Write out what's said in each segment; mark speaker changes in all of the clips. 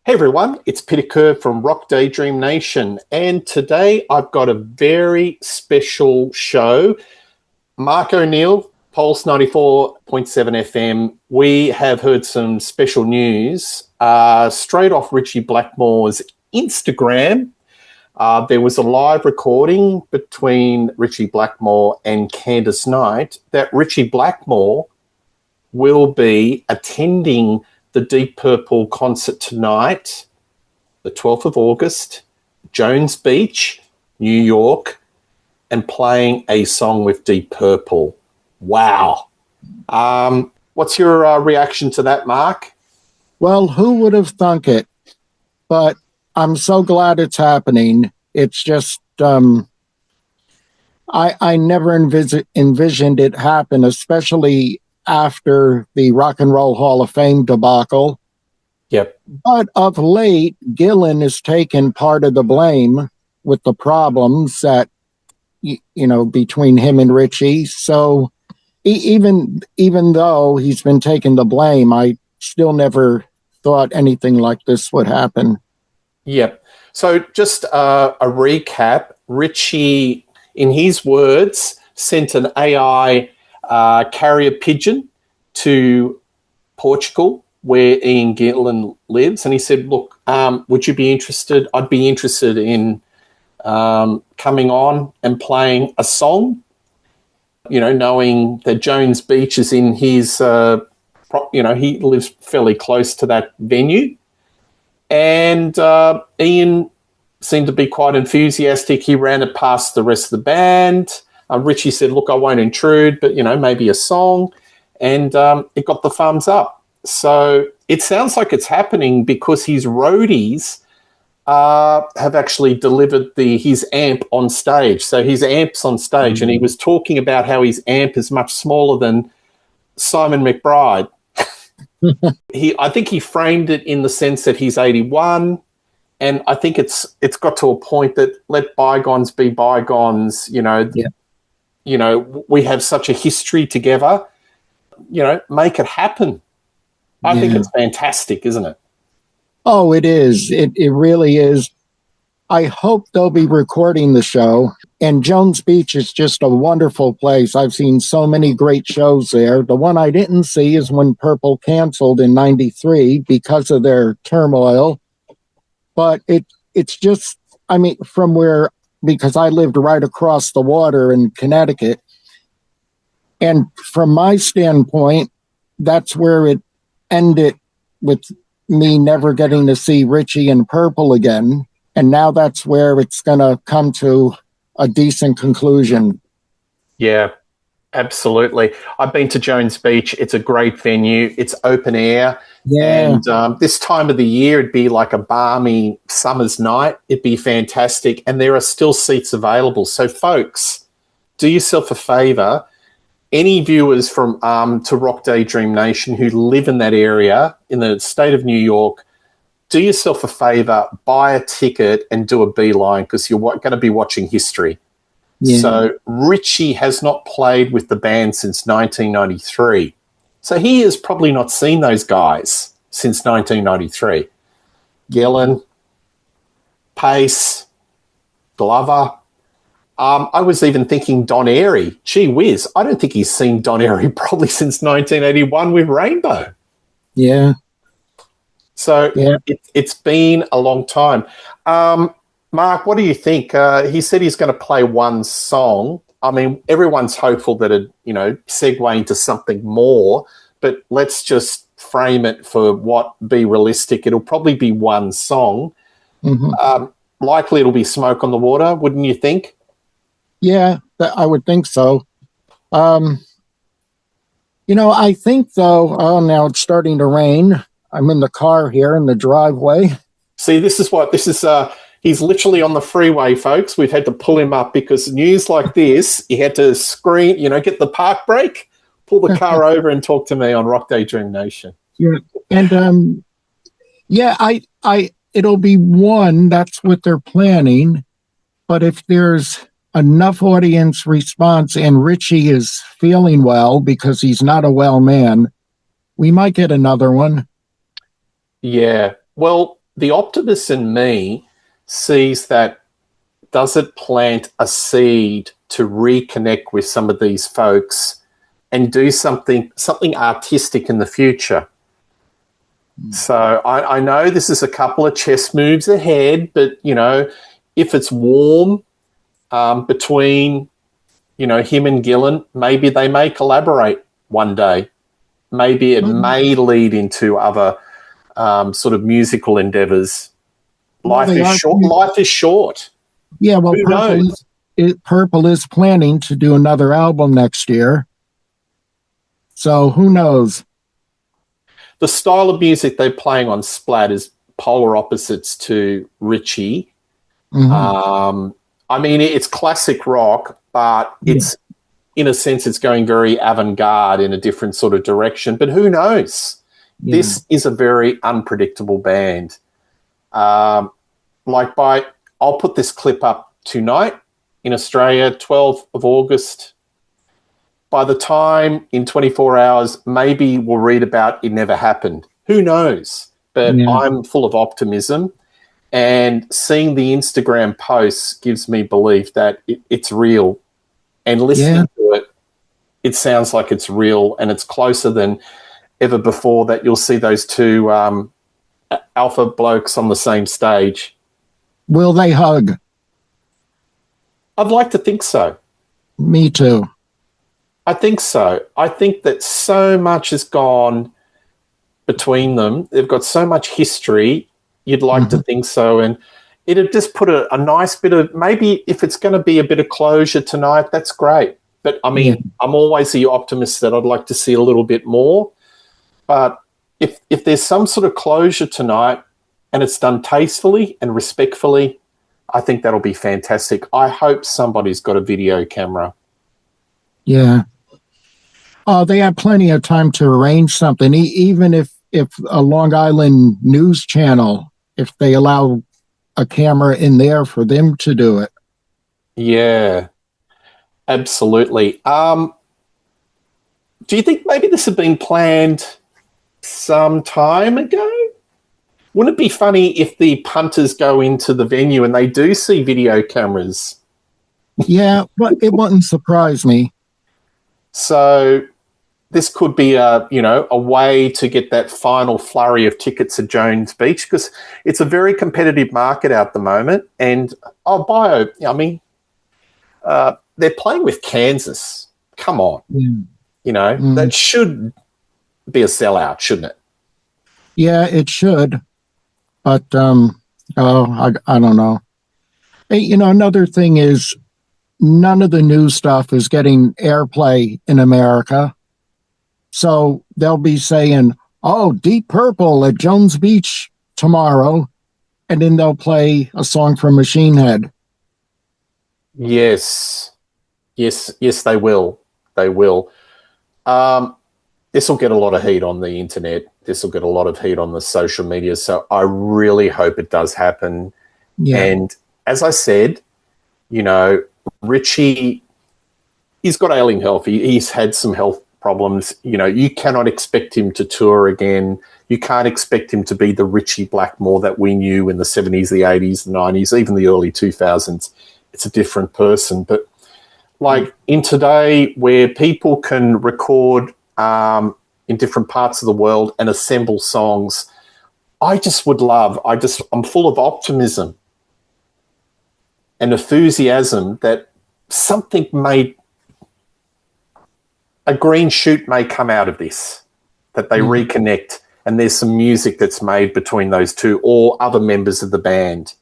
Speaker 1: Hey everyone, it's Peter Kerr from Rock Daydream Nation, and today I've got a very special show. Mark O'Neill, Pulse 94.7 FM. We have heard some special news straight off Ritchie Blackmore's Instagram. There was a live recording between Ritchie Blackmore and Candice Knight that Ritchie Blackmore will be attending the Deep Purple concert tonight, the 12th of August, Jones Beach, New York, and playing a song with Deep Purple. Wow. What's your reaction to that, Mark?
Speaker 2: Well, who would have thunk it? But I'm so glad it's happening. It's just, I never envisioned it happen, especially after the Rock and Roll Hall of Fame debacle.
Speaker 1: Yep.
Speaker 2: But of late, Gillan has taken part of the blame with the problems that, between him and Ritchie. So even though he's been taking the blame, I still never thought anything like this would happen.
Speaker 1: Yep. So just a recap, Ritchie, in his words, sent an AI carrier pigeon to Portugal, where Ian Gillan lives, and he said, look, would you be interested? I'd be interested in coming on and playing a song, knowing that Jones Beach is in his, he lives fairly close to that venue. And Ian seemed to be quite enthusiastic. He ran it past the rest of the band. Ritchie said, look, I won't intrude, but, maybe a song. And it got the thumbs up. So it sounds like it's happening because his roadies have actually delivered his amp on stage. So his amp's on stage, and he was talking about how his amp is much smaller than Simon McBride. I think he framed it in the sense that he's 81, and I think it's got to a point that let bygones be bygones. We have such a history together. Make it happen. I think it's fantastic, isn't it?
Speaker 2: Oh, it is. It really is. I hope they'll be recording the show. And Jones Beach is just a wonderful place. I've seen so many great shows there. The one I didn't see is when Purple canceled in '93 because of their turmoil. But it's just, because I lived right across the water in Connecticut. And from my standpoint, that's where it ended, with me never getting to see Ritchie and Purple again. And now that's where it's going to come to a decent conclusion.
Speaker 1: Yeah, absolutely. I've been to Jones Beach. It's a great venue. It's open air.
Speaker 2: Yeah.
Speaker 1: And this time of the year, it'd be like a balmy summer's night. It'd be fantastic. And there are still seats available. So, folks, do yourself a favor. Any viewers from to Rock Daydream Nation who live in that area in the state of New York, do yourself a favor, buy a ticket and do a beeline, because you're going to be watching history. Yeah. So Ritchie has not played with the band since 1993. So he has probably not seen those guys since 1993. Gillan, Pace, Glover. I was even thinking Don Airey. Gee whiz, I don't think he's seen Don Airey probably since 1981 with Rainbow.
Speaker 2: Yeah.
Speaker 1: So it's been a long time. Mark, what do you think? He said he's going to play one song. I mean, everyone's hopeful that it, segue into something more, but let's just frame it for be realistic. It'll probably be one song. Mm-hmm. Likely it'll be Smoke on the Water, wouldn't you think?
Speaker 2: Yeah, I would think so. I think, though, now it's starting to rain. I'm in the car here in the driveway.
Speaker 1: See, this is he's literally on the freeway, folks. We've had to pull him up because news like this, he had to scream, get the park brake, pull the car over and talk to me on Rock Daydream Nation.
Speaker 2: Yeah. And, it'll be one, that's what they're planning. But if there's enough audience response and Ritchie is feeling well, because he's not a well man, we might get another one.
Speaker 1: Yeah. Well, the optimist in me sees that, does it plant a seed to reconnect with some of these folks and do something artistic in the future? So I know this is a couple of chess moves ahead, but, if it's warm between, him and Gillan, maybe they may collaborate one day. Maybe it may lead into other sort of musical endeavors. Life is short. Life is short.
Speaker 2: Yeah, well,
Speaker 1: Who knows?
Speaker 2: Purple is planning to do another album next year. So who knows?
Speaker 1: The style of music they're playing on Splat is polar opposites to Ritchie. Mm-hmm. I mean, it's classic rock, but it's, in a sense, it's going very avant-garde in a different sort of direction. But who knows? Yeah. This is a very unpredictable band. I'll put this clip up tonight in Australia, 12th of August. By the time in 24 hours, maybe we'll read about it never happened. Who knows? But I'm full of optimism, and seeing the Instagram posts gives me belief that it's real. And listening to it, it sounds like it's real, and it's closer than ever before that you'll see those two alpha blokes on the same stage.
Speaker 2: Will they hug?
Speaker 1: I'd like to think so.
Speaker 2: Me too.
Speaker 1: I think so. I think that so much has gone between them. They've got so much history. You'd like to think so. And it'd just put a nice bit of, maybe if it's going to be a bit of closure tonight, that's great. But, I mean, I'm always the optimist that I'd like to see a little bit more. But if there's some sort of closure tonight and it's done tastefully and respectfully, I think that'll be fantastic. I hope somebody's got a video camera.
Speaker 2: Yeah. They have plenty of time to arrange something, even if a Long Island news channel, if they allow a camera in there for them to do it.
Speaker 1: Yeah, absolutely. Do you think maybe this had been planned some time ago? Wouldn't it be funny if the punters go into the venue and they do see video cameras?
Speaker 2: Yeah, but it wouldn't surprise me.
Speaker 1: So this could be a way to get that final flurry of tickets at Jones Beach, because it's a very competitive market at the moment. And they're playing with Kansas. Come on. That should be a sellout, shouldn't it?
Speaker 2: Yeah, it should. But, I don't know. Hey, another thing is none of the new stuff is getting airplay in America. So they'll be saying, Deep Purple at Jones Beach tomorrow. And then they'll play a song from Machine Head.
Speaker 1: Yes, they will. They will. This will get a lot of heat on the internet. This will get a lot of heat on the social media. So I really hope it does happen. Yeah. And as I said, Ritchie, he's got ailing health. He's had some health problems. You cannot expect him to tour again. You can't expect him to be the Ritchie Blackmore that we knew in the 70s, the 80s, the 90s, even the early 2000s. It's a different person. But in today, where people can record in different parts of the world and assemble songs, I'm full of optimism and enthusiasm that a green shoot may come out of this, that they reconnect, and there's some music that's made between those two or other members of the band.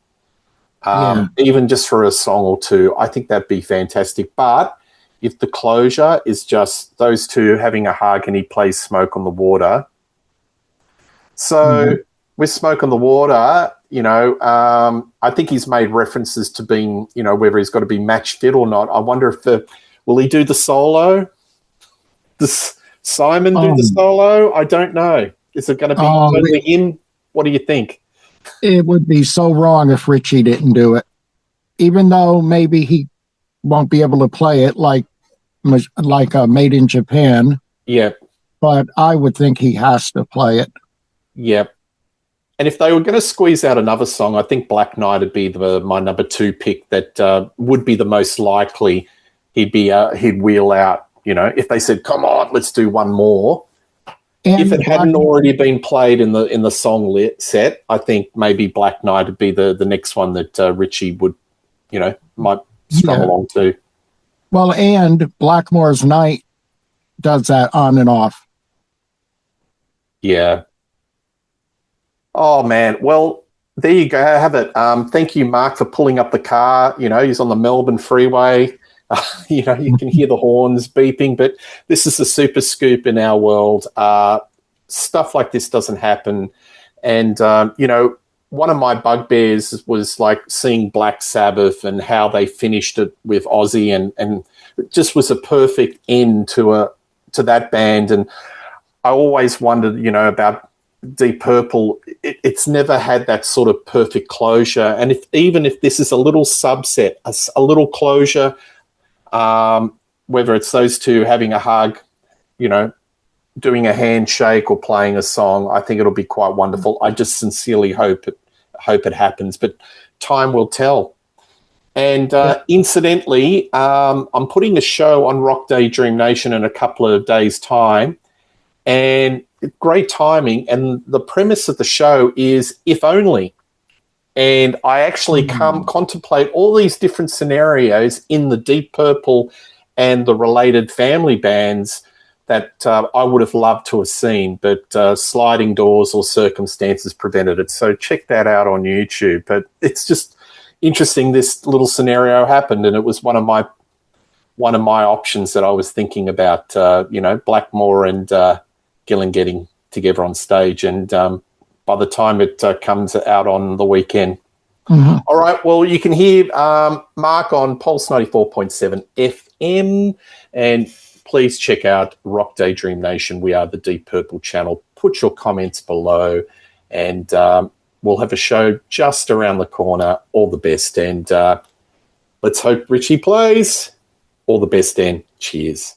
Speaker 1: Even just for a song or two, I think that'd be fantastic. But if the closure is just those two having a hug and he plays Smoke on the Water. So with Smoke on the Water, I think he's made references to being, whether he's got to be match fit or not. I wonder if will he do the solo? Does Simon do the solo? I don't know. Is it going to be totally him? What do you think?
Speaker 2: It would be so wrong if Ritchie didn't do it, even though maybe he won't be able to play it like Made in Japan.
Speaker 1: Yep.
Speaker 2: But I would think he has to play it.
Speaker 1: Yep. And if they were going to squeeze out another song, I think Black Knight would be my number 2 pick. That would be the most likely. He'd wheel out. You know, if they said, "Come on, let's do one more."
Speaker 2: And
Speaker 1: if it hadn't already been played in the song set, I think maybe Black Knight would be the next one that Ritchie would, might strum along to.
Speaker 2: Well, and Blackmore's Night does that on and off.
Speaker 1: Yeah. Oh, man. Well, there you go. Have it. Thank you, Mark, for pulling up the car. He's on the Melbourne freeway. You can hear the horns beeping, but this is the super scoop in our world. Stuff like this doesn't happen. And, one of my bugbears was like seeing Black Sabbath and how they finished it with Ozzy, and it just was a perfect end to that band. And I always wondered, about Deep Purple. It's never had that sort of perfect closure. And even if this is a little subset, a little closure, whether it's those two having a hug, doing a handshake or playing a song, I think it'll be quite wonderful. I just sincerely hope it happens, but time will tell. And incidentally, I'm putting a show on Rock Daydream Nation in a couple of days' time, and great timing. And the premise of the show is If Only. And I actually contemplate all these different scenarios in the Deep Purple and the related family bands that I would have loved to have seen, but sliding doors or circumstances prevented it. So check that out on YouTube. But it's just interesting this little scenario happened, and it was one of my options that I was thinking about, Blackmore and Gillan getting together on stage. And by the time it comes out on the weekend. Mm-hmm. All right, well, you can hear Mark on Pulse 94.7 FM, and please check out Rock Daydream Nation. We are the Deep Purple channel. Put your comments below, and we'll have a show just around the corner. All the best, and let's hope Ritchie plays. All the best, and cheers.